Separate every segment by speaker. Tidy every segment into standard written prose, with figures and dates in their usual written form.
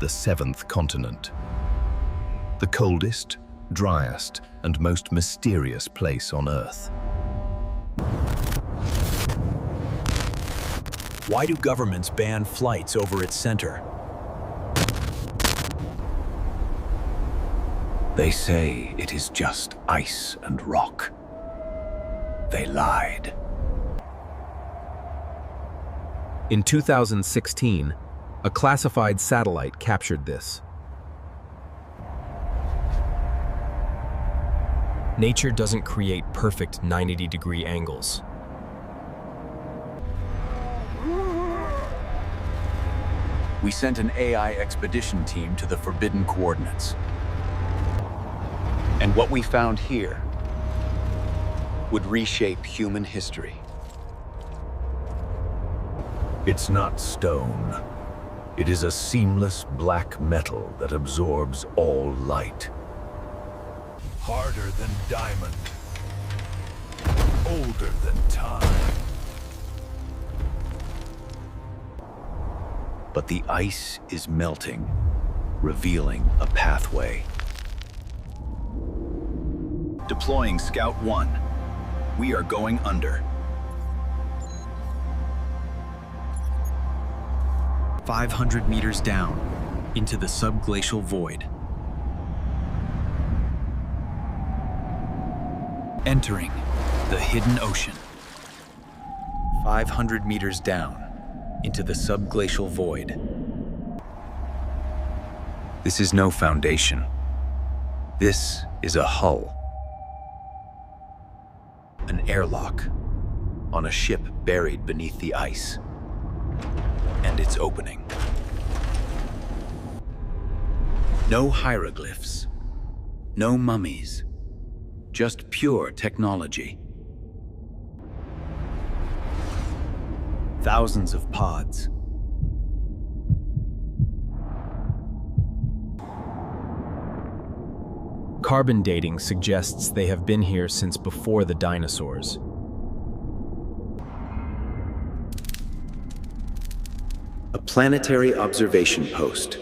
Speaker 1: the seventh continent. The coldest, driest, and most mysterious place on Earth.
Speaker 2: Why do governments ban flights over its center?
Speaker 3: They say it is just ice and rock. They lied.
Speaker 4: In 2016, a classified satellite captured this. Nature doesn't create perfect 90-degree angles.
Speaker 3: We sent an AI expedition team to the forbidden coordinates. And what we found here would reshape human history.
Speaker 5: It's not stone. It is a seamless black metal that absorbs all light. Harder than diamond. Older than time.
Speaker 3: But the ice is melting, revealing a pathway.
Speaker 1: Deploying Scout 1. We are going under.
Speaker 2: 500 meters down, into the Sub-Glacial void. Entering the hidden ocean. 500 meters down, into the Sub-Glacial void.
Speaker 3: This is no foundation. This is a hull. An airlock on a ship buried beneath the ice. And it's opening. No hieroglyphs, no mummies, just pure technology. Thousands of pods.
Speaker 4: Carbon dating suggests they have been here since before the dinosaurs.
Speaker 3: A planetary observation post.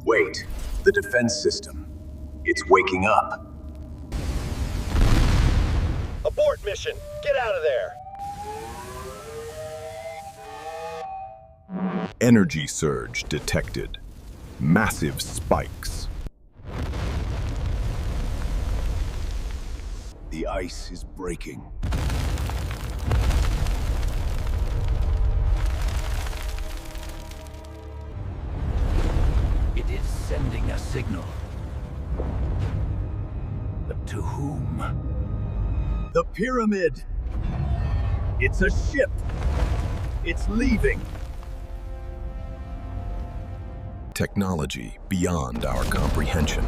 Speaker 1: Wait, the defense system. It's waking up.
Speaker 6: Abort mission! Get out of there!
Speaker 7: Energy surge detected. Massive spikes.
Speaker 5: The ice is breaking.
Speaker 3: It is sending a signal. But to whom?
Speaker 5: The pyramid! It's a ship! It's leaving!
Speaker 7: Technology beyond our comprehension.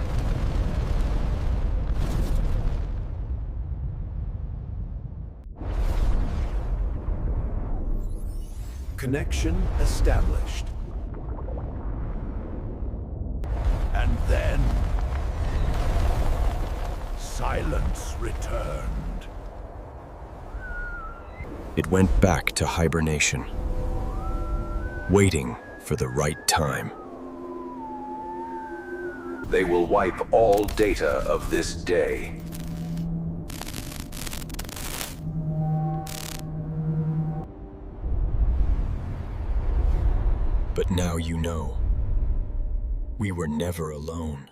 Speaker 5: Connection established. And then, silence returned.
Speaker 7: It went back to hibernation, waiting for the right time.
Speaker 5: They will wipe all data of this day.
Speaker 7: But now you know, we were never alone.